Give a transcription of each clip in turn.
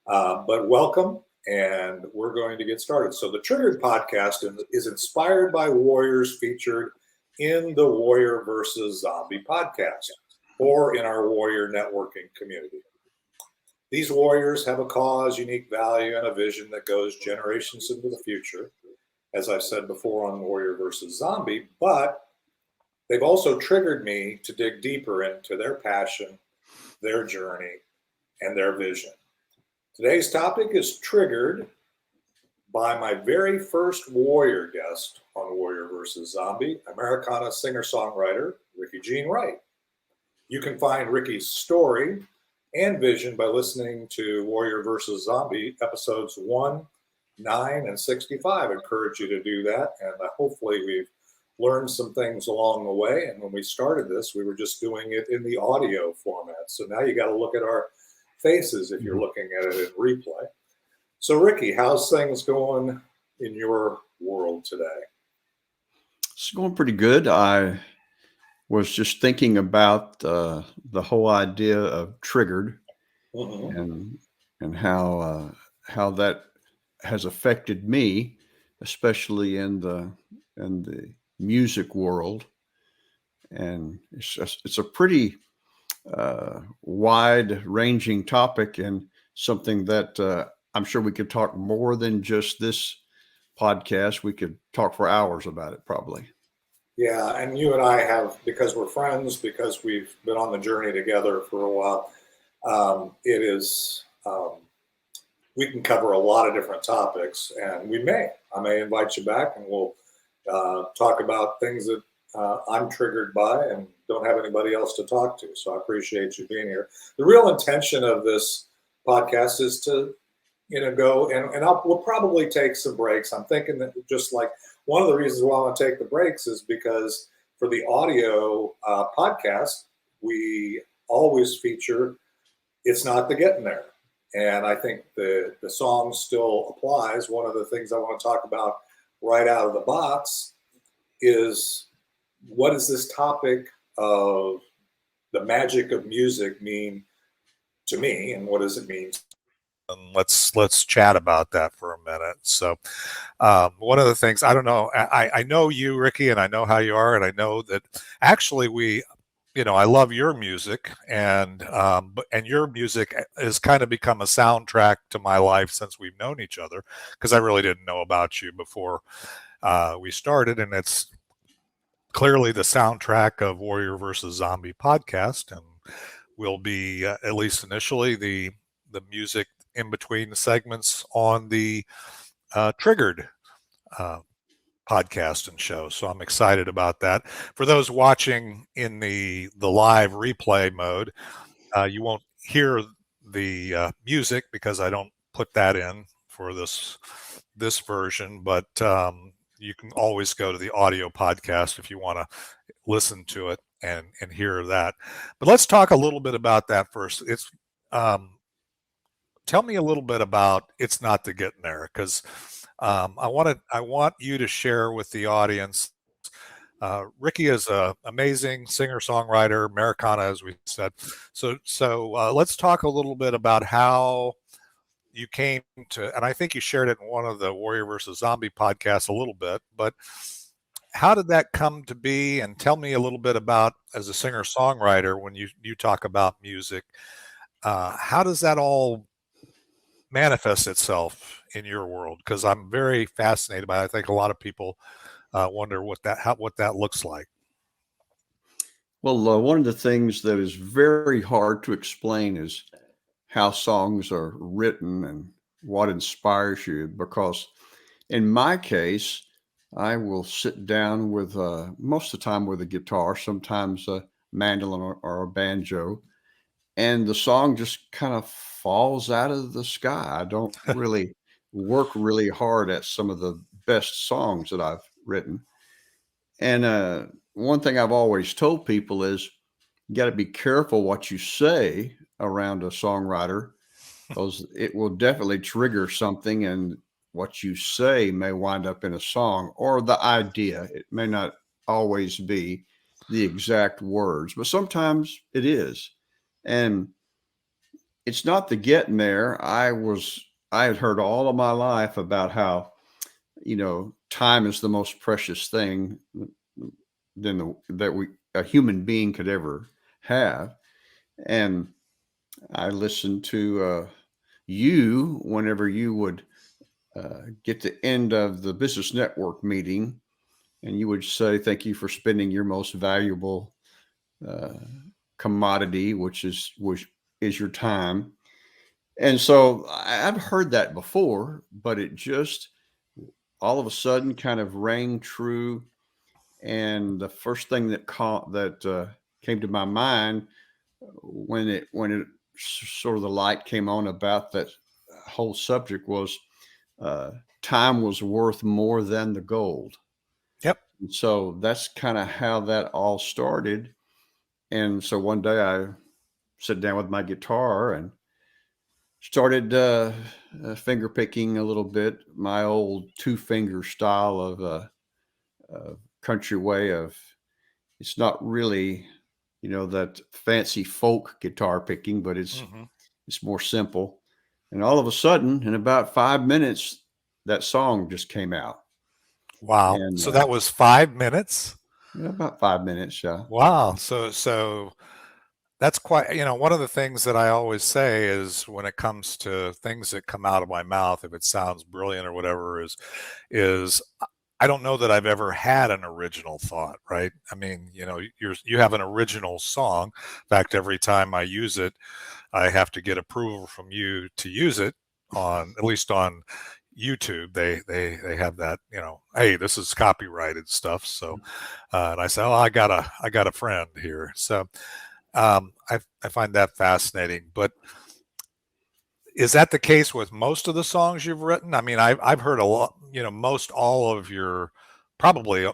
But welcome, and we're going to get started. So, the Triggered podcast is inspired by warriors featured in the Warrior versus Zombie podcast or in our warrior networking community. These warriors have a cause, unique value, and a vision that goes generations into the future, as I've said before on Warrior versus Zombie, but they've also triggered me to dig deeper into their passion, their journey, and their vision. Today's topic is triggered by my very first warrior guest on Warrior vs. Zombie, Americana singer-songwriter Rickey Gene Wright. You can find Ricky's story and vision by listening to Warrior vs. Zombie episodes 1, 9, and 65. I encourage you to do that, and hopefully we've learned some things along the way. And when we started this, we were just doing it in the audio format. So now you got to look at our faces if you're looking at it in replay. So, Ricky, how's things going in your world today? It's going pretty good. I was just thinking about the whole idea of triggered and how that has affected me, especially in the music world. And it's a pretty wide-ranging topic, and something that I'm sure we could talk more than just this podcast. We could talk for hours about it, probably. Yeah, and you and I have, because we're friends, because we've been on the journey together for a while, we can cover a lot of different topics, and I may invite you back, and we'll talk about things that I'm triggered by and don't have anybody else to talk to. So I appreciate you being here. The real intention of this podcast is to, go and we'll probably take some breaks. I'm thinking that just like one of the reasons why I want to take the breaks is because for the audio podcast, we always feature It's Not the Getting There. And I think the song still applies. One of the things I want to talk about right out of the box is, what does this topic of the magic of music mean to me, and what does it mean? And let's chat about that for a minute. So one of the things, I don't know, I know you, Ricky, and I know how you are, and I know that actually I love your music, and your music has kind of become a soundtrack to my life since we've known each other, because I really didn't know about you before we started, and it's clearly the soundtrack of Warrior vs. Zombie podcast, and will be at least initially the music in between the segments on the Triggered podcast and show. So I'm excited about that. For those watching in the live replay mode, you won't hear the music because I don't put that in for this version, but you can always go to the audio podcast if you want to listen to it and hear that. But let's talk a little bit about that first. It's tell me a little bit about It's Not the Getting There, because I want you to share with the audience. Ricky is an amazing singer-songwriter, Americana, as we said. So let's talk a little bit about how you came to, and I think you shared it in one of the Warrior versus Zombie podcasts a little bit, but how did that come to be? And tell me a little bit about, as a singer-songwriter, when you talk about music, how does that all manifest itself in your world? Because I'm very fascinated by it. I think a lot of people wonder what that looks like. Well, one of the things that is very hard to explain is how songs are written and what inspires you. Because in my case, I will sit down with, most of the time with a guitar, sometimes a mandolin or a banjo, and the song just kind of falls out of the sky. I don't really work really hard at some of the best songs that I've written. And one thing I've always told people is, you got to be careful what you say around a songwriter, because it will definitely trigger something, and what you say may wind up in a song, or the idea. It may not always be the exact words, but sometimes it is. And it's not the getting there. I had heard all of my life about how, time is the most precious thing that a human being could ever have. And I listened to you whenever you would get the end of the business network meeting, and you would say, "Thank you for spending your most valuable uh, commodity, which is your time." And so I've heard that before, but it just all of a sudden kind of rang true. And the first thing that came to my mind when it sort of the light came on about that whole subject was uh, time was worth more than the gold. Yep. And so that's kind of how that all started. And so one day I sat down with my guitar and started finger picking a little bit, my old two finger style of country way of. It's not really, that fancy folk guitar picking, but Hmm. it's more simple. And all of a sudden, in about 5 minutes, that song just came out. Wow. And So that was 5 minutes. yeah, about 5 minutes. Yeah. Wow. So that's quite, one of the things that I always say is when it comes to things that come out of my mouth, if it sounds brilliant or whatever, is I don't know that I've ever had an original thought, right? I mean, you have an original song. In fact, every time I use it, I have to get approval from you to use it at least on YouTube. They have that, hey, this is copyrighted stuff. So, and I say, oh, I got a friend here. So, I find that fascinating. But is that the case with most of the songs you've written? I mean, I've heard a lot, most all of your, probably,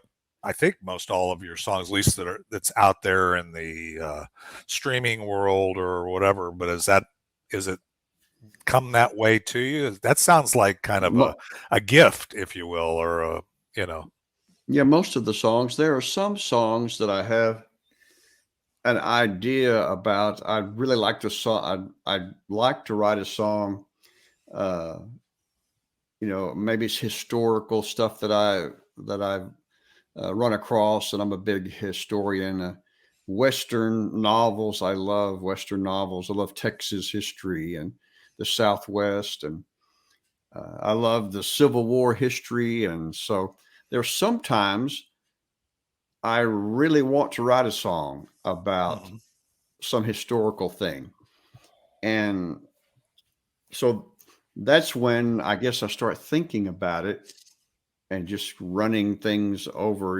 I think most all of your songs, at least that's out there in the streaming world or whatever. But is it come that way to you? That sounds like kind of Mo- a gift, if you will, or you know. yeah, most of the songs. There are some songs that I have an idea about. I'd really like to song. I'd like to write a song. Uh, maybe it's historical stuff that I've run across, and I'm a big historian. Western novels. I love Western novels. I love Texas history and the Southwest, and I love the Civil War history. And so there's sometimes I really want to write a song about Mhm. some historical thing. And so that's when I guess I start thinking about it and just running things over,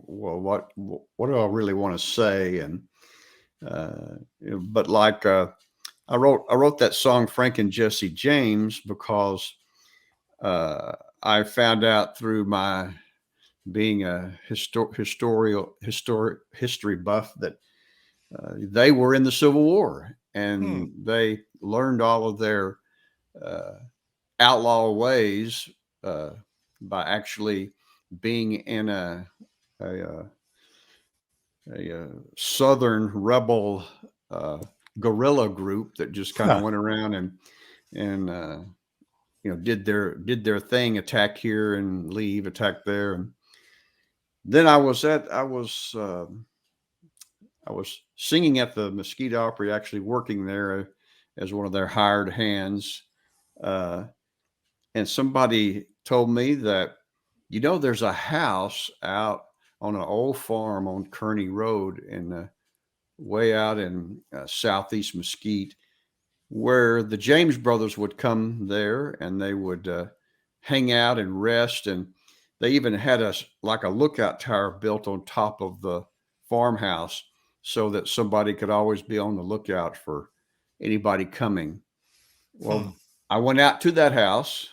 well, what do I really want to say? And, but like, I wrote that song, Frank and Jesse James, because uh, I found out through my being a history buff that they were in the Civil War Hmm. and they learned all of their uh, outlaw ways uh, by actually being in a, a Southern rebel uh, guerrilla group that just kind of Huh. went around and did their thing, attack here and leave, attack there. And then I was singing at the Mesquite Opry, actually working there as one of their hired hands. Uh, and somebody told me that, there's a house out on an old farm on Kearney Road way out in southeast Mesquite, where the James brothers would come there and they would hang out and rest. And they even had like a lookout tower built on top of the farmhouse so that somebody could always be on the lookout for anybody coming. Hmm. Well, I went out to that house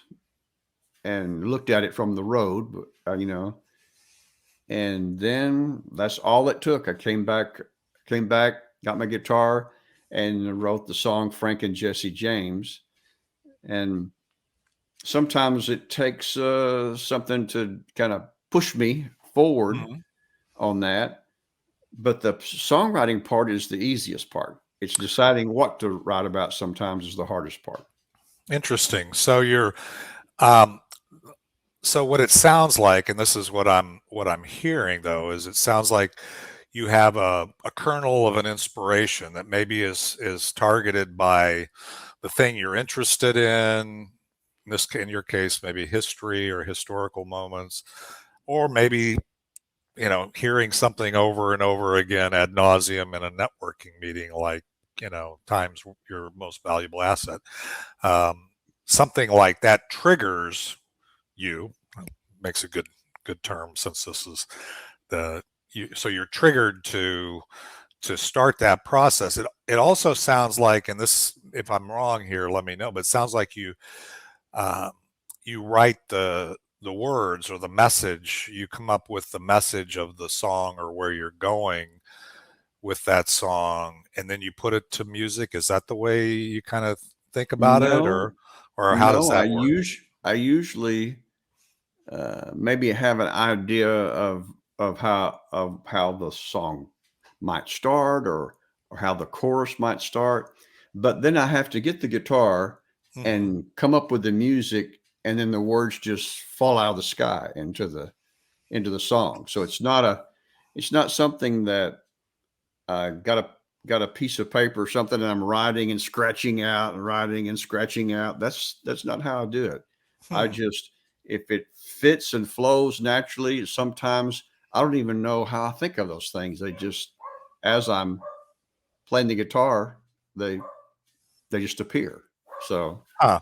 and looked at it from the road, and then that's all it took. I came back, got my guitar, and wrote the song Frank and Jesse James. And sometimes it takes something to kind of push me forward Mhm. on that. But the songwriting part is the easiest part. it's deciding what to write about sometimes is the hardest part. Interesting. So um, so what it sounds like, and this is what I'm hearing though, is it sounds like you have a kernel of an inspiration that maybe is targeted by the thing you're interested in. In your case, maybe history or historical moments, or maybe hearing something over and over again ad nauseum in a networking meeting, like time's your most valuable asset. Something like that triggers you. Makes a good term, since this is so you're triggered to start that process. It also sounds like, and this, if I'm wrong here, let me know, but it sounds like uh, you write the words or the message. You come up with the message of the song or where you're going with that song, and then you put it to music. Is that the way you kind of think about it, No, or how does no, that work? I usually maybe have an idea of how the song might start, or how the chorus might start, but then I have to get the guitar Mhm. and come up with the music, and then the words just fall out of the sky into the song. So it's not something that I got a piece of paper or something and I'm writing and scratching out and writing and scratching out. That's not how I do it. I Hmm. just, if it fits and flows naturally, sometimes I don't even know how I think of those things. They just, as I'm playing the guitar, they they just appear. So Huh.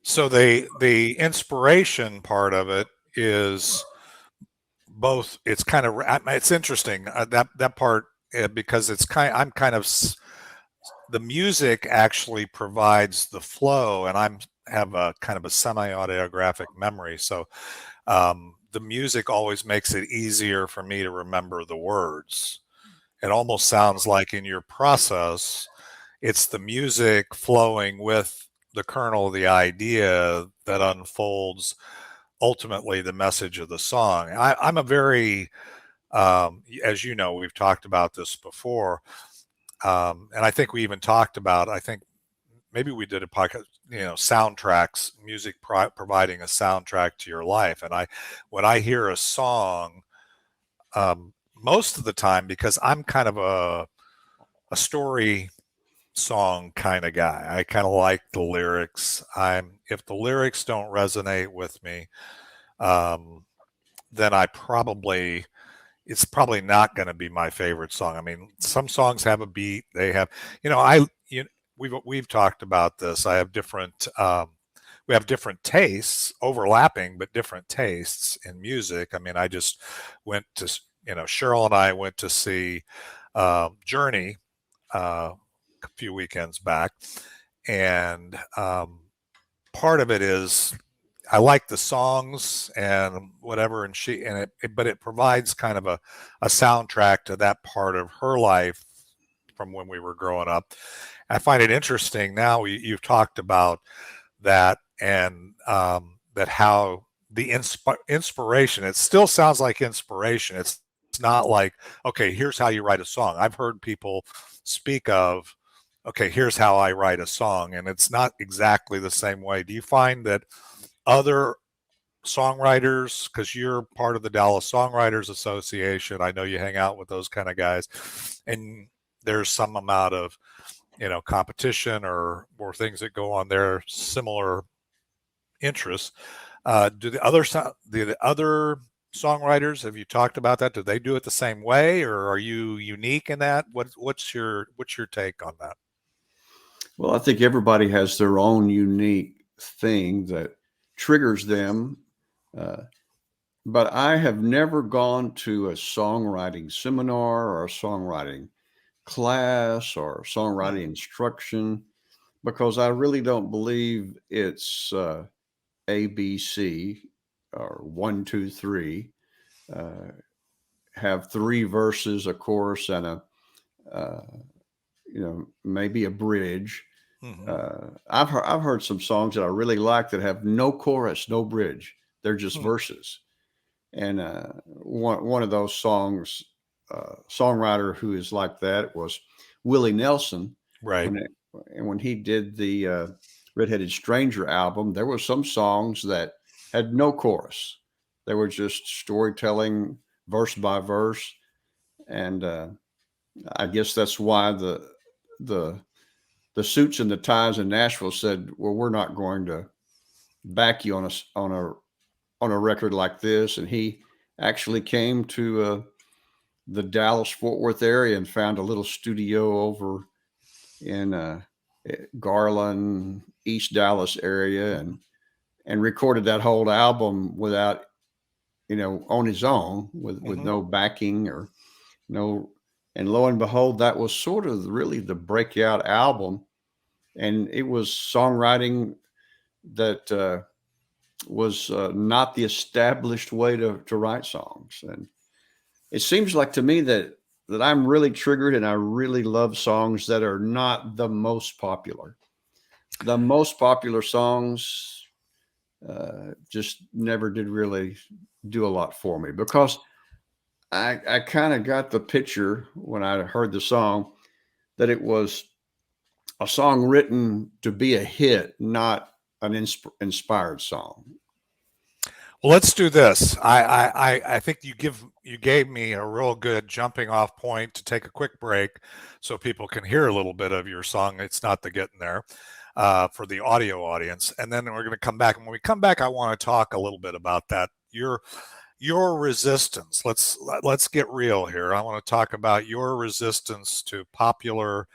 So the inspiration part of it is both. It's kind of, it's interesting, that part, because I'm kind of the music actually provides the flow, and I'm have a kind of a semi-autographic memory, so the music always makes it easier for me to remember the words. It almost sounds like in your process, it's the music flowing with the kernel of the idea that unfolds ultimately the message of the song. I'm a very, as you know, we've talked about this before, and I think we even talked about, I think maybe we did a podcast, soundtracks, music providing a soundtrack to your life. And when I hear a song, most of the time, because I'm kind of a story song kind of guy, I kind of like the lyrics. If the lyrics don't resonate with me, um, then it's probably not going to be my favorite song. I mean, some songs have a beat. They have, we've talked about this. We have different tastes, overlapping but different tastes in music. I mean, I just went to, Cheryl and I went to see Journey a few weekends back, and part of it is I like the songs and whatever, and but it provides kind of a soundtrack to that part of her life from when we were growing up. I find it interesting now. You've talked about that, and that how the inspiration. It still sounds like inspiration. It's not like, okay, here's how you write a song. I've heard people speak of, okay, here's how I write a song, and it's not exactly the same way. Do you find that other songwriters, because you're part of the Dallas Songwriters Association, I know you hang out with those kind of guys, and there's some amount of competition or things that go on there, similar interests. Do the other songwriters, have you talked about that? Do they do it the same way, or are you unique in that? What's your take on that? well, I think everybody has their own unique thing that triggers them. Uh, but I have never gone to a songwriting seminar or a songwriting class or songwriting Hmm. instruction because I really don't believe it's ABC or one, two, three. Uh, have three verses, a chorus, and uh, maybe a bridge. Hmm. I've heard some songs that I really like that have no chorus, no bridge. They're just Hmm. verses. And one of those songs, songwriter who is like that was Willie Nelson. Right. When he did the Redheaded Stranger album, there were some songs that had no chorus. They were just storytelling, verse by verse, and I guess that's why the suits and the ties in Nashville said, "Well, we're not going to back you on a record like this." And he actually came to the Dallas Fort Worth area and found a little studio over in Garland, East Dallas area, and recorded that whole album without, on his own with no backing or no. And lo and behold, that was sort of really the breakout album. And it was songwriting that was not the established way to write songs. And it seems like to me that I'm really triggered, and I really love songs that are not the most popular. The most popular songs just never did really do a lot for me, because I kind of got the picture when I heard the song that it was a song written to be a hit, not an inspired song. Well, let's do this. I think you gave me a real good jumping off point to take a quick break so people can hear a little bit of your song. It's Not the Getting There, for the audio audience. And then we're going to come back. And when we come back, I want to talk a little bit about that. Your resistance. Let's get real here. I want to talk about your resistance to popular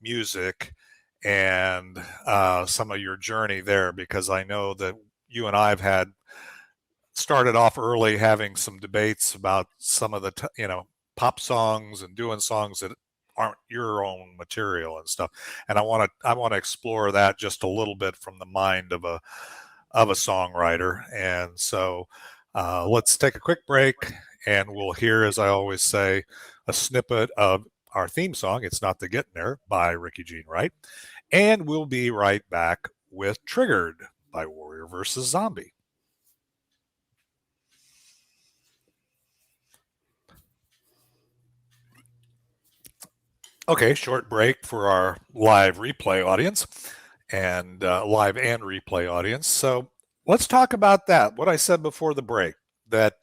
music and some of your journey there, because I know that you and I have started off early having some debates about some of the pop songs and doing songs that aren't your own material and stuff. And I want to explore that just a little bit from the mind of a songwriter. And so let's take a quick break, and we'll hear, as I always say, a snippet of our theme song, It's Not the Getting There, by Rickey Gene Wright. And we'll be right back with Triggered by Warrior vs. Zombie. Okay, short break for our live replay audience and live and replay audience. So let's talk about that. What I said before the break, that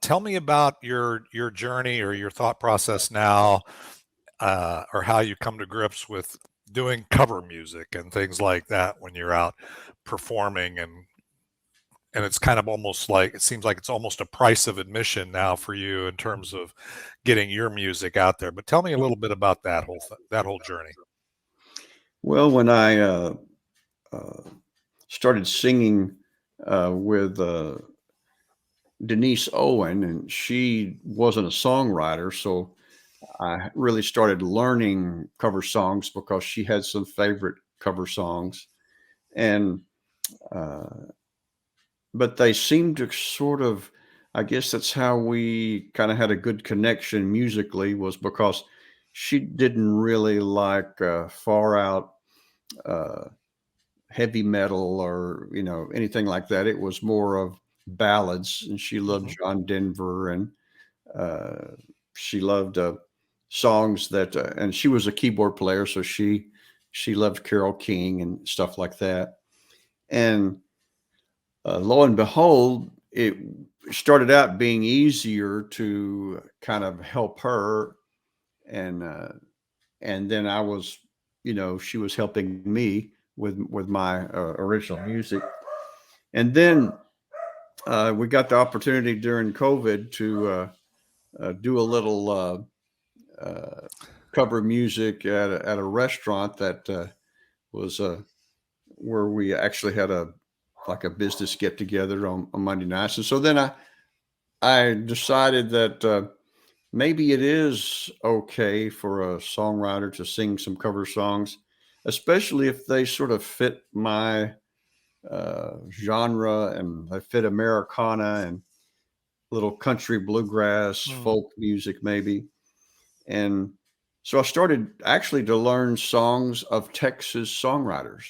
tell me about your journey or your thought process now, or how you come to grips with doing cover music and things like that when you're out performing, and it's kind of almost like, it seems like it's almost a price of admission now for you in terms of getting your music out there. But tell me a little bit about that whole journey. Well, when I started singing with Denise Owen, and she wasn't a songwriter, so I really started learning cover songs because she had some favorite cover songs, and but they seemed to sort of, I guess that's how we kind of had a good connection musically, was because she didn't really like far out heavy metal or anything like that. It was more of ballads, and she loved John Denver, and she loved songs that and she was a keyboard player, so she loved Carole King and stuff like that. And lo and behold, it started out being easier to kind of help her, and then I was, she was helping me with my original music. And then we got the opportunity during COVID to do a little cover music at a restaurant that was where we actually had a business get together on Monday nights. And so then I decided that maybe it is okay for a songwriter to sing some cover songs, especially if they sort of fit my genre, and they fit Americana and little country, bluegrass, folk music maybe. And so I started actually to learn songs of Texas songwriters.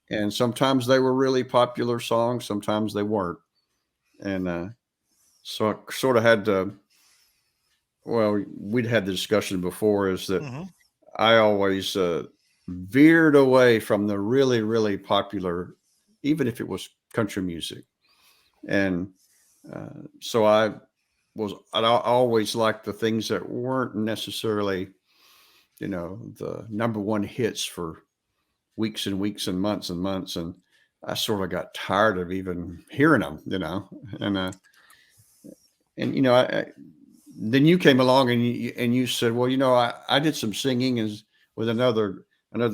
And sometimes they were really popular songs, sometimes they weren't. And so I sort of had to well, we'd had the discussion before, is that Mm-hmm. I always veered away from the really, really popular, even if it was country music. And so I always liked the things that weren't necessarily, the number one hits for weeks and weeks and months. And I sort of got tired of even hearing them, and, then you came along and you said, well, I did some singing with another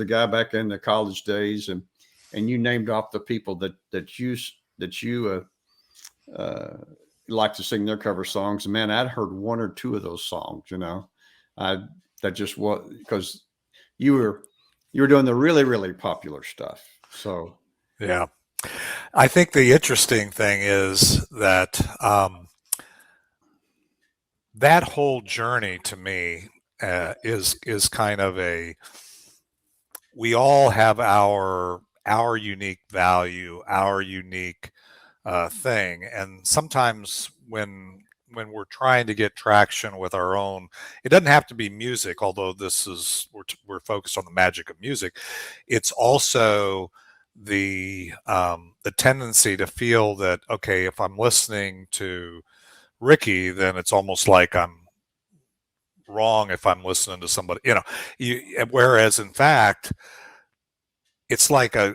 guy back in the college days, and you named off the people that you uh, like to sing their cover songs. And man, I'd heard one or two of those songs. I that just was because you were you were doing the really really popular stuff. So Yeah. I think the interesting thing is that that whole journey to me is kind of we all have our unique value, our unique thing, and sometimes when we're trying to get traction with our own, it doesn't have to be music. Although we're focused on the magic of music, it's also the tendency to feel that, okay, if I'm listening to Ricky, then it's almost like I'm wrong if I'm listening to somebody, whereas in fact, it's like I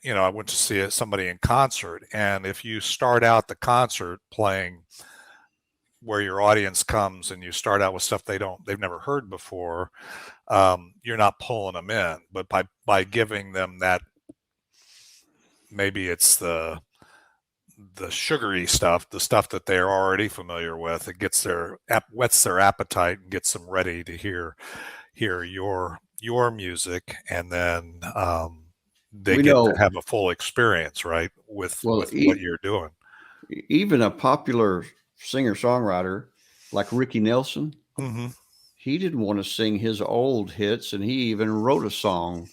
went to see somebody in concert, and if you start out the concert playing where your audience comes and you start out with stuff they've never heard before, you're not pulling them in. But by giving them that, maybe it's the sugary stuff, the stuff that they're already familiar with, it whets their appetite and gets them ready to hear your music, and then they we get to know, have a full experience, right, with well, what you're doing. even a popular singer songwriter like Ricky Nelson, Mm-hmm. he didn't want to sing his old hits, and he even wrote a song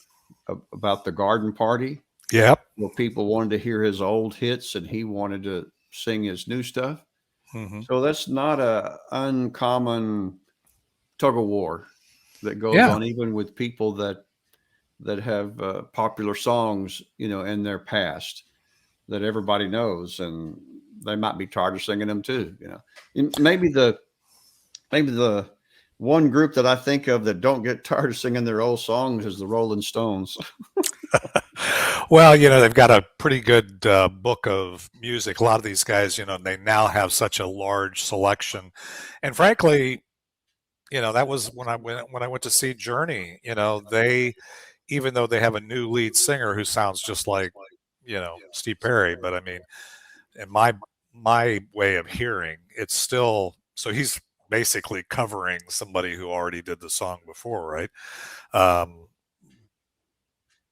about the garden party Yep. where people wanted to hear his old hits, and he wanted to sing his new stuff. Mm-hmm. So that's not a uncommon tug of war that goes Yeah. on, even with people that have popular songs, in their past that everybody knows, and they might be tired of singing them too. And maybe the one group that I think of that don't get tired of singing their old songs is the Rolling Stones. Well, they've got a pretty good book of music. A lot of these guys, they now have such a large selection, and frankly, that was when I went to see Journey. They, even though they have a new lead singer who sounds just like Steve Perry, but I mean, in my way of hearing, it's still, so he's basically covering somebody who already did the song before, right? Um,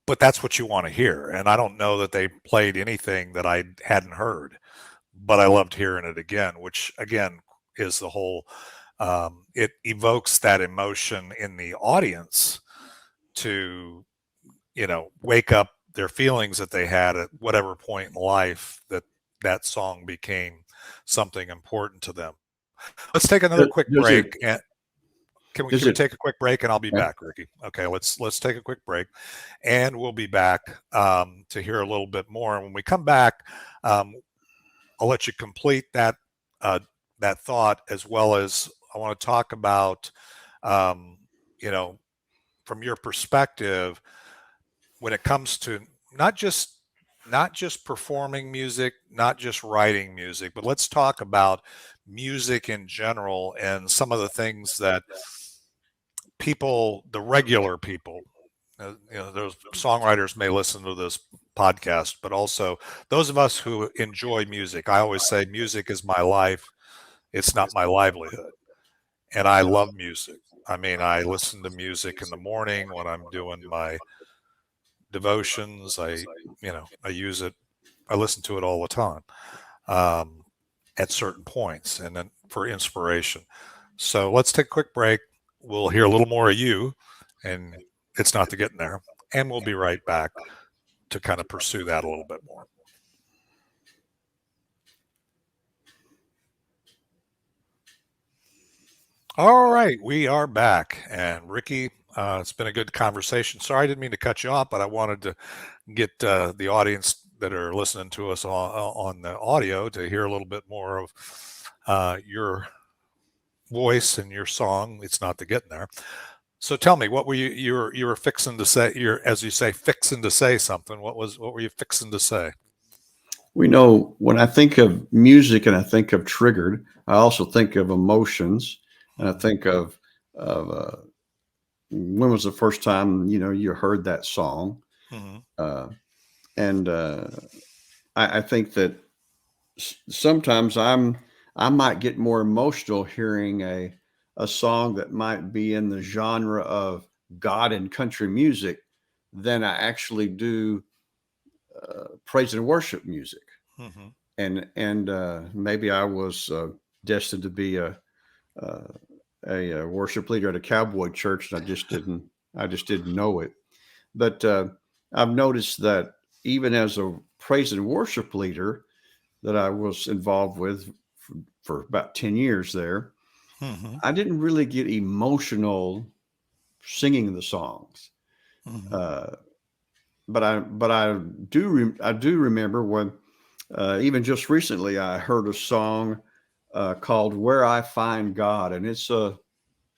but that's what you want to hear, and I don't know that they played anything that I hadn't heard, but I loved hearing it again, which again is the whole. It evokes that emotion in the audience to wake up their feelings that they had at whatever point in life that song became something important to them. Let's take another quick Does it? break. And can we Does can we it? take a quick break, and I'll be Yeah. back, Ricky? Okay, let's take a quick break, and we'll be back to hear a little bit more. And when we come back, um, I'll let you complete uh, that thought, as well as I want to talk about, um, you know, from your perspective, when it comes to not just performing music, not just writing music, but let's talk about music in general and some of the things that people, the regular people, those songwriters may listen to this podcast, but also those of us who enjoy music. I always say music is my life. It's not my livelihood. And I love music. I mean, I listen to music in the morning when I'm doing my devotions. I use it. I listen to it all the time, um, at certain points, and then for inspiration. So let's take a quick break. We'll hear a little more of you, and it's not to getting there. And we'll be right back to kind of pursue that a little bit more. All right, we are back. And Ricky, it's been a good conversation. Sorry, I didn't mean to cut you off, but I wanted to get the audience that are listening to us on the audio to hear a little bit more of your voice and your song. It's not to get in there. So tell me, what were you were fixing to say? You're, as you say, fixing to say something. What were you fixing to say? We know when I think of music and I think of triggered, I also think of emotions, and I think of when was the first time you heard that song, Mm-hmm. and I think that sometimes I might get more emotional hearing a song that might be in the genre of God and country music than I actually do praise and worship music. Mm-hmm. And maybe I was destined to be uh, a worship leader at a cowboy church, and I just didn't know it. But I've noticed that even as a praise and worship leader that I was involved with for about 10 years there, Mm-hmm. I didn't really get emotional singing the songs. Mm-hmm. But I do remember when even just recently I heard a song called "Where I Find God," and it's a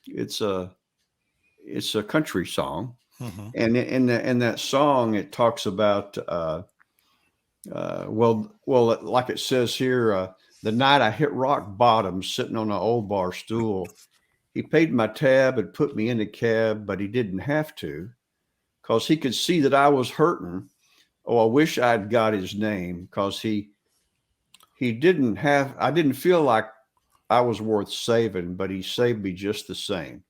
it's a country song, Mm-hmm. and in that song it talks about like it says here, the night I hit rock bottom sitting on an old bar stool. He paid my tab and put me in the cab, but he didn't have to, because he could see that I was hurting. Oh, I wish I'd got his name, because he didn't have. I didn't feel like I was worth saving, but he saved me just the same.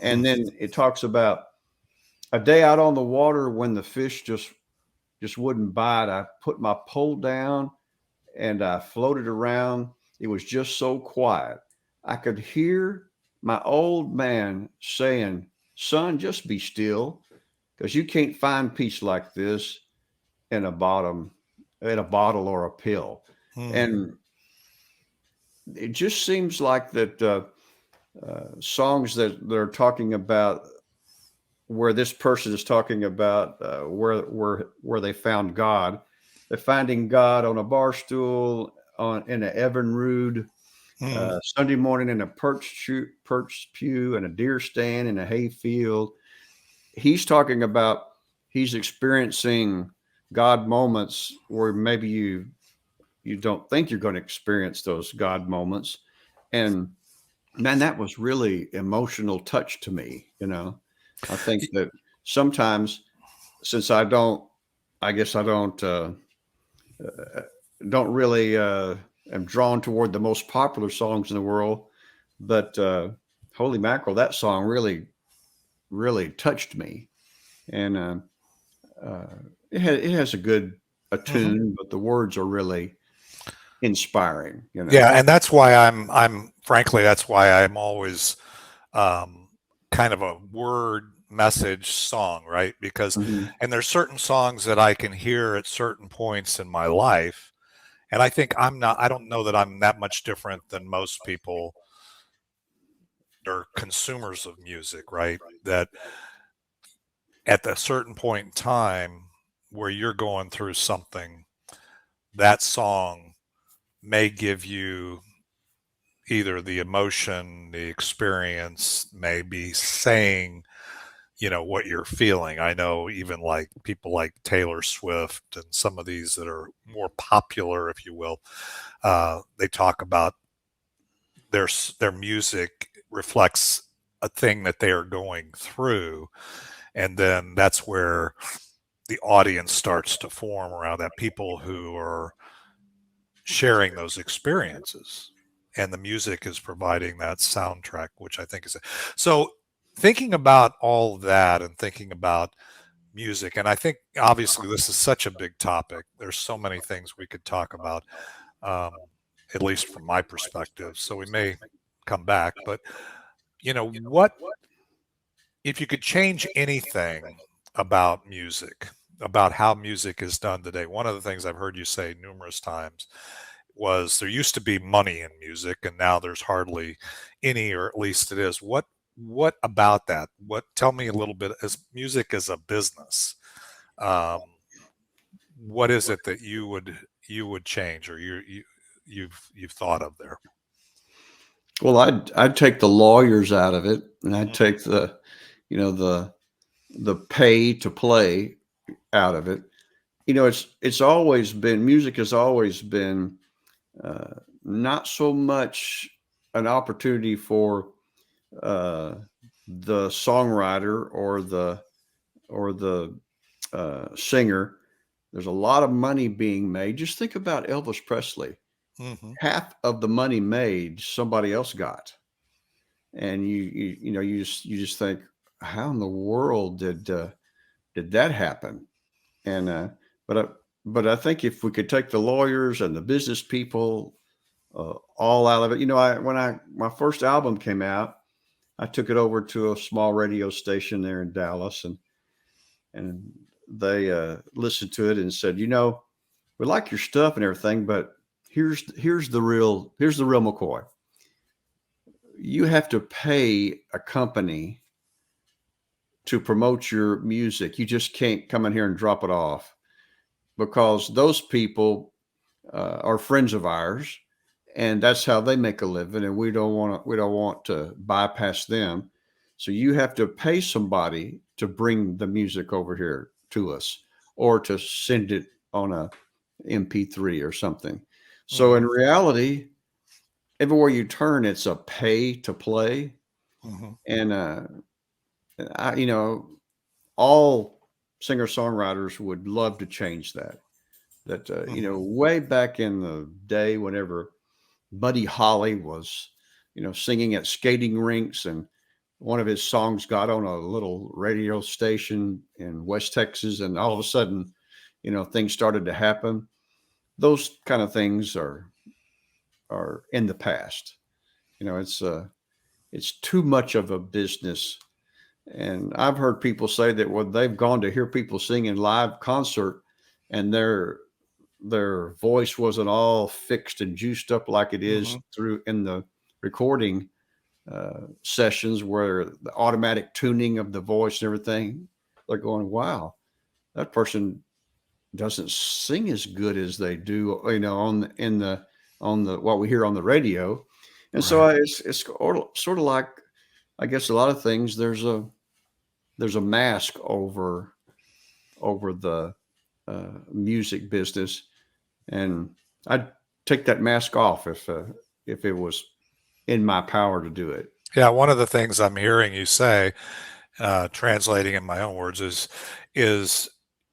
And then it talks about a day out on the water when the fish just wouldn't bite. I put my pole down and I floated around. It was just so quiet. I could hear my old man saying, "Son, just be still, because you can't find peace like this in in a bottle or a pill." Mm-hmm. And it just seems like that songs that they're talking about, where this person is talking about where they found God. They're finding God on a bar stool, on in an Evinrude, Mm-hmm. Sunday morning in a perch pew, and a deer stand in a hayfield. He's talking about he's experiencing God moments where maybe you don't think you're going to experience those God moments, and man, that was really emotional touch to me. I think that sometimes, since I guess I don't really am drawn toward the most popular songs in the world, but holy mackerel, that song really touched me, and uh, it has a Mm-hmm. tune, but the words are really inspiring. Yeah, and that's why I'm frankly, that's why I'm always um, kind of a word message song, right? Because, Mhm. and there's certain songs that I can hear at certain points in my life, and I think I don't know that I'm that much different than most people or consumers of music, right? That at a certain point in time where you're going through something, that song may give you either the emotion, the experience, maybe saying, what you're feeling. I know even like people like Taylor Swift and some of these that are more popular, if you will, they talk about their music reflects a thing that they are going through, and then that's where the audience starts to form around that, people who are sharing those experiences, and the music is providing that soundtrack, which I think is so. Thinking about all that and thinking about music, and I think obviously this is such a big topic, there's so many things we could talk about, um, at least from my perspective, so we may come back. But what if you could change anything about music, about how music is done today? One of the things I've heard you say numerous times, was there used to be money in music, and now there's hardly any, or at least it is. What about that? Tell me a little bit, as music as a business. Um, what is it that you would change, or you've thought of there? Well, I'd take the lawyers out of it, and I'd Mhm. take the, the pay to play out of it. It's always been, music has always been not so much an opportunity for uh, the songwriter or the singer. There's a lot of money being made. Just think about Elvis Presley. Mhm. Half of the money made, somebody else got, and you just think, how in the world did that happen? And but I, but I think if we could take the lawyers and the business people all out of it, when my first album came out, I took it over to a small radio station there in Dallas, and they listened to it and said, we like your stuff and everything, but here's the real McCoy. You have to pay a company to promote your music. You just can't come in here and drop it off, because those people are friends of ours, and that's how they make a living, and we don't want to bypass them. So you have to pay somebody to bring the music over here to us, or to send it on a MP3 or something. So in Mhm. reality, everywhere you turn, it's a pay to play. Mhm. And I, all singer songwriters would love to change that. Mhm. Way back in the day, whenever Buddy Holly was, singing at skating rinks, and one of his songs got on a little radio station in West Texas, and all of a sudden, things started to happen. Those kind of things are in the past. It's too much of a business. And I've heard people say that when they've gone to hear people sing in live concert, and their voice wasn't all fixed and juiced up like it is Mhm. through in the recording sessions, where the automatic tuning of the voice and everything, they're going, wow, that person doesn't sing as good as they do, on the what we hear on the radio. And so Right. it's sort of like, I guess, a lot of things. There's a mask over the music business, and I'd take that mask off if it was in my power to do it. Yeah, one of the things I'm hearing you say, translating in my own words, is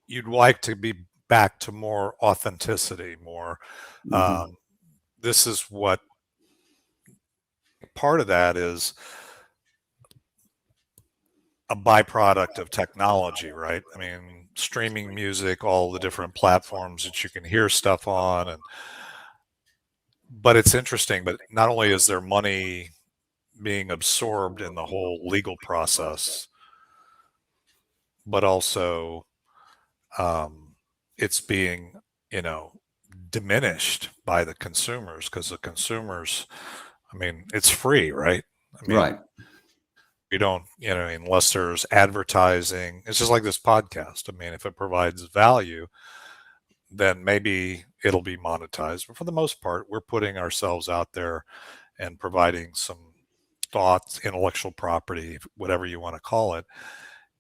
you'd like to be back to more authenticity, more. Hmm. Um, this is what part of that is a byproduct of technology, right? I mean, streaming music, all the different platforms that you can hear stuff on, and but it's interesting. But not only is there money being absorbed in the whole legal process, but also um, it's being, you know, diminished by the consumers, because the consumers, I mean, it's free, right? I mean, Right. we don't, unless there's advertising. It's just like this podcast. I mean, if it provides value, then maybe it'll be monetized. But for the most part, we're putting ourselves out there and providing some thoughts, intellectual property, whatever you want to call it,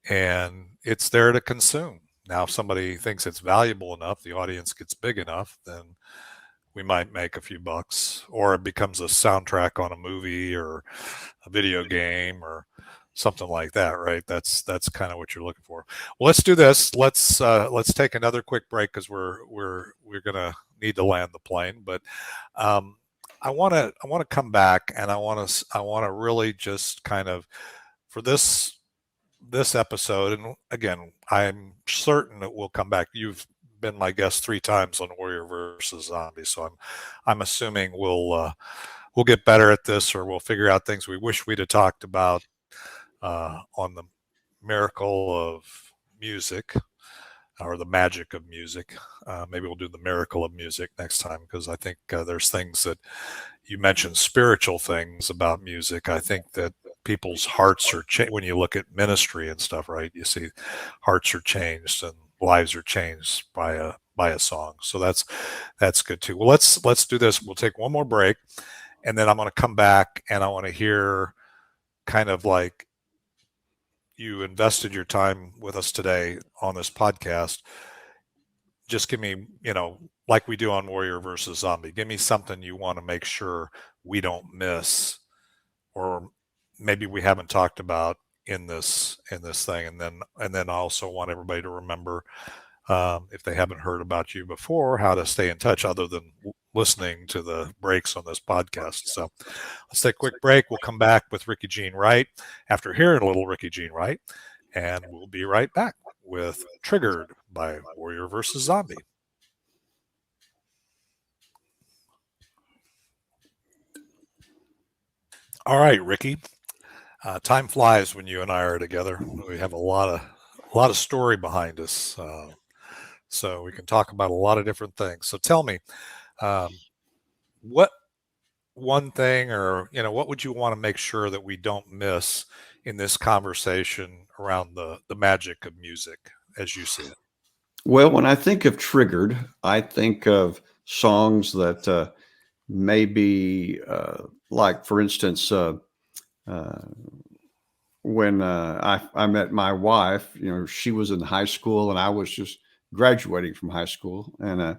and it's there to consume. Now, if somebody thinks it's valuable enough, the audience gets big enough, then we might make a few bucks, or it becomes a soundtrack on a movie or a video game or something like that, right? That's kind of what you're looking for. Well, let's do this. Let's take another quick break, because we're gonna need to land the plane. But um, I want to come back, and I want to really just kind of, for this episode, and again, I'm certain that we'll come back. You've been my guest 3 times on Warrior versus Zombie, so I'm assuming we'll get better at this, or we'll figure out things we wish we'd have talked about on the miracle of music. or the magic of music. Maybe we'll do the miracle of music next time, because I think there's things that you mentioned, spiritual things about music. I think that people's hearts are changed when you look at ministry and stuff, right? You see hearts are changed and lives are changed by a song. So that's good too. Well, let's do this. We'll take one more break, and then I'm going to come back and I want to hear kind of like, you invested your time with us today on this podcast. Just give me, like we do on Warrior versus Zombie, give me something you want to make sure we don't miss, or maybe we haven't talked about in this thing. And then I also want everybody to remember, if they haven't heard about you before, how to stay in touch other than listening to the breaks on this podcast. So let's take a quick break. We'll come back with Rickey Gene Wright after hearing a little Rickey Gene Wright, and we'll be right back with Triggered by Warrior versus Zombie. All right, Rickey. Time flies when you and I are together. We have a lot of story behind us, so we can talk about a lot of different things. So tell me, what one thing, or what would you want to make sure that we don't miss in this conversation around the magic of music as you see it? Well, when I think of Triggered, I think of songs that maybe like, for instance, when I met my wife, she was in high school and I was just graduating from high school, and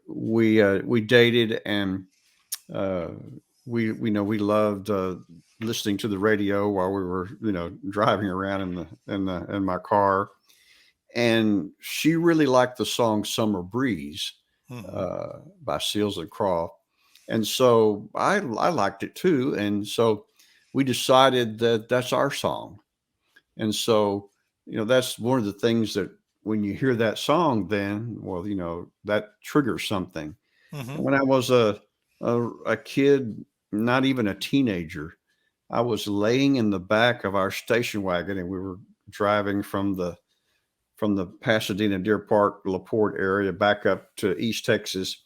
we dated, and we loved listening to the radio while we were driving around in my car, and she really liked the song "Summer Breeze" by Seals and Croft, and so I liked it too, and so we decided that that's our song. And so, that's one of the things that when you hear that song, then, well, that triggers something. Mm-hmm. When I was a kid, not even a teenager, I was laying in the back of our station wagon, and we were driving from the Pasadena, Deer Park, LaPorte area back up to East Texas,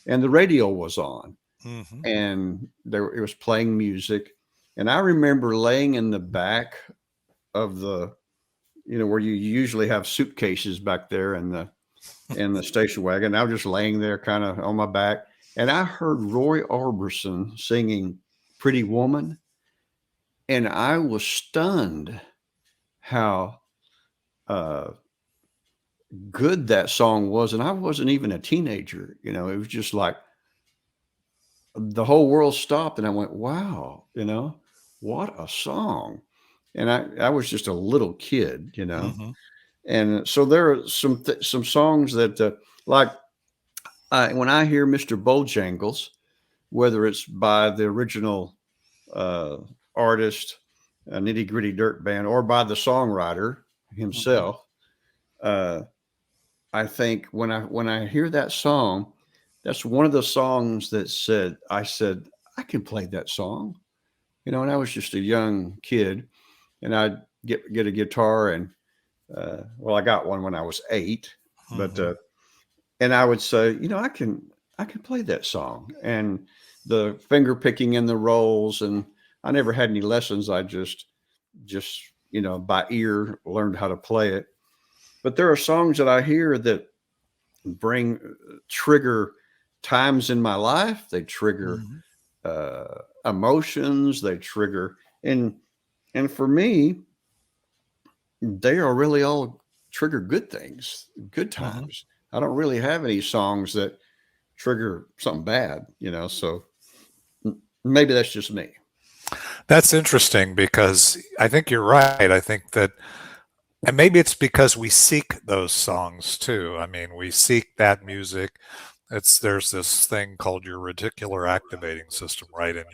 and the radio was on, Mm-hmm. and it was playing music. And I remember laying in the back of the, where you usually have suitcases back there in the station wagon. I was just laying there kind of on my back, and I heard Roy Orbison singing "Pretty Woman," and I was stunned how good that song was. And I wasn't even a teenager. It was just like the whole world stopped, and I went, wow, what a song. And I was just a little kid, Mm-hmm. and so there are some songs that like when I hear Mr. Bojangles, whether it's by the original artist, Nitty Gritty Dirt Band, or by the songwriter himself, I think when I hear that song, that's one of the songs that I said I can play that song, and I was just a young kid, and I'd get a guitar, and well, I got one when I was 8, but and I would say, I can play that song, and the finger picking in the rolls, and I never had any lessons. I just by ear learned how to play it. But there are songs that I hear that trigger times in my life. They trigger emotions. They trigger, and for me, they are really all trigger good things, good times. I don't really have any songs that trigger something bad, so maybe that's just me. That's interesting, because I think you're right. I think that, and maybe it's because we seek those songs too. I mean, we seek that music. There's this thing called your reticular activating system, right? And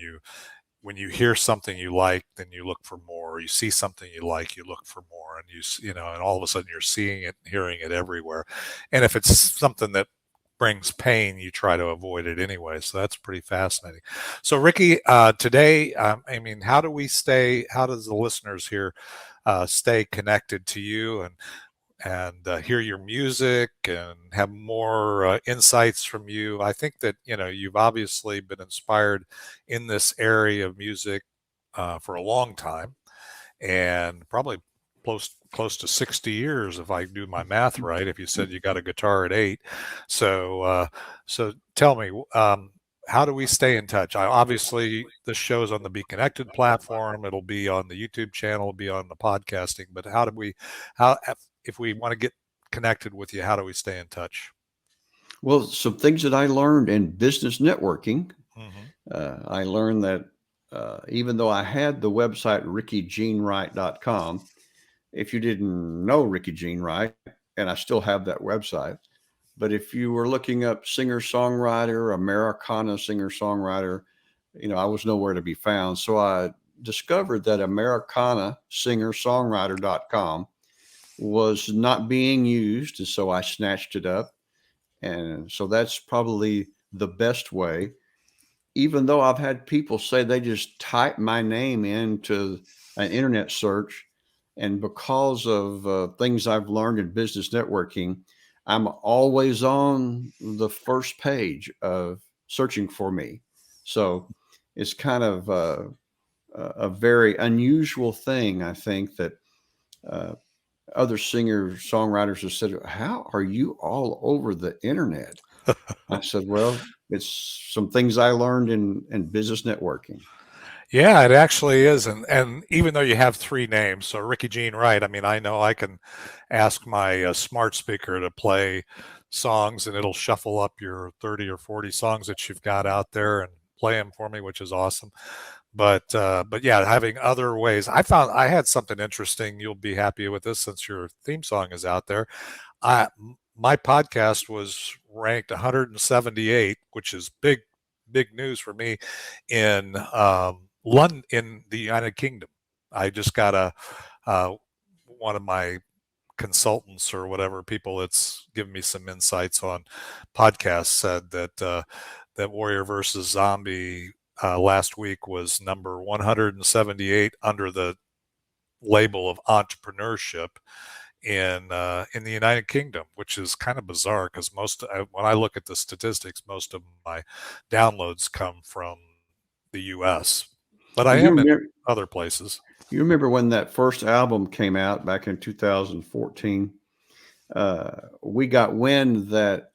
when you hear something you like, then you look for more. You see something you like, you look for more, and and all of a sudden you're seeing it, hearing it everywhere. And if it's something that brings pain, you try to avoid it anyway. So that's pretty fascinating. So Rickey, today, how does the listeners here stay connected to you, and hear your music and have more insights from you. I think that, you've obviously been inspired in this area of music for a long time, and probably close to 60 years if I do my math right, if you said you got a guitar at 8. So tell me, how do we stay in touch? Obviously this show's on the Be Connected platform. It'll be on the YouTube channel, it'll be on the podcasting, but how if we want to get connected with you, how do we stay in touch? Well, some things that I learned in business networking, I learned that even though I had the website rickygenewright.com, if you didn't know Rickey Gene Wright, and I still have that website, but if you were looking up singer-songwriter, Americana singer-songwriter, I was nowhere to be found. So I discovered that Americana singer-songwriter.com was not being used. And so I snatched it up. And so that's probably the best way, even though I've had people say they just type my name into an internet search. And because of things I've learned in business networking, I'm always on the first page of searching for me. So it's kind of a very unusual thing, I think, that other singers, songwriters have said, "How are you all over the internet?" I said, "Well, it's some things I learned in business networking." Yeah, it actually is. And even though you have 3 names, so Rickey Gene Wright, I mean, I know I can ask my smart speaker to play songs and it'll shuffle up your 30 or 40 songs that you've got out there and play them for me, which is awesome. But yeah, having other ways. I found I had something interesting. You'll be happy with this since your theme song is out there. My podcast was ranked 178, which is big news for me in London, in the United Kingdom. I just got one of my consultants or whatever, people that's given me some insights on podcasts, said that Warrior versus Zombie last week was number 178 under the label of entrepreneurship in the United Kingdom, which is kind of bizarre because when I look at the statistics, most of my downloads come from the U.S., but I am in other places. You remember when that first album came out back in 2014? We got wind that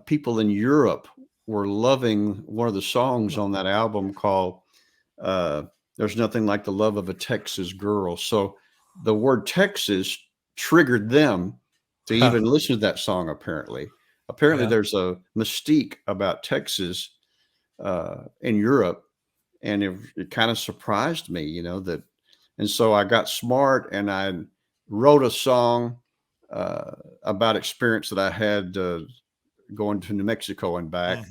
people in Europe were loving one of the songs on that album called There's Nothing Like the Love of a Texas Girl. So the word Texas triggered them to even listen to that song, apparently. Apparently, there's a mystique about Texas in Europe. And it kind of surprised me, that. And so I got smart and I wrote a song about experience that I had going to New Mexico and back.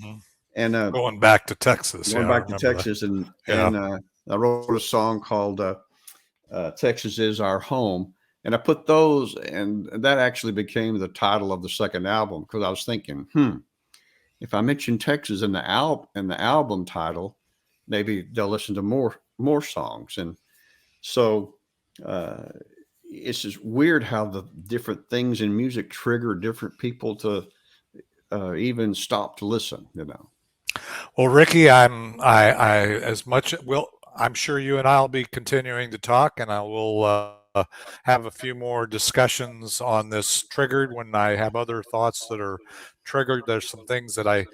And going back to Texas. Going back to Texas. And I wrote a song called Texas Is Our Home. And I put those, and that actually became the title of the second album, because I was thinking, if I mention Texas in the album title, maybe they'll listen to more songs. And so it's just weird how the different things in music trigger different people to even stop to listen, Well, Rickey, I'm sure you and I'll be continuing to talk, and I will have a few more discussions on this triggered when I have other thoughts that are triggered. There's some things that I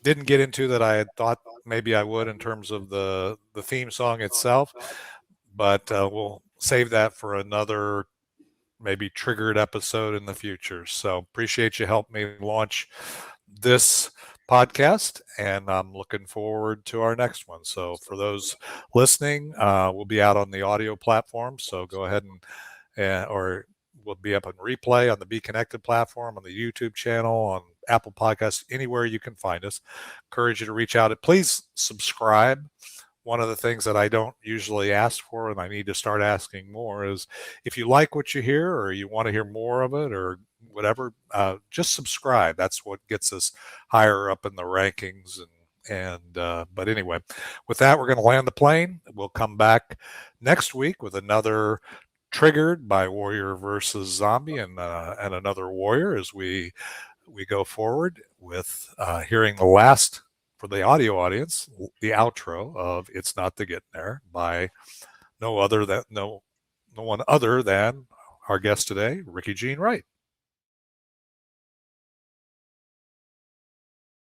didn't get into that I had thought maybe I would in terms of the theme song itself, but we'll save that for another maybe triggered episode in the future. So appreciate you helping me launch this podcast, and I'm looking forward to our next one. So for those listening, we'll be out on the audio platform, so go ahead or we'll be up on replay on the Be Connected platform, on the YouTube channel, on Apple Podcasts, anywhere you can find us. Encourage you to reach out. Please subscribe. One of the things that I don't usually ask for, and I need to start asking more, is if you like what you hear or you want to hear more of it or whatever, just subscribe. That's what gets us higher up in the rankings. But anyway, with that, we're going to land the plane. We'll come back next week with another triggered by Warrior versus Zombie and another Warrior as we go forward with hearing the last, for the audio audience, the outro of "It's Not the Getting There" by no one other than our guest today, Rickey Gene Wright.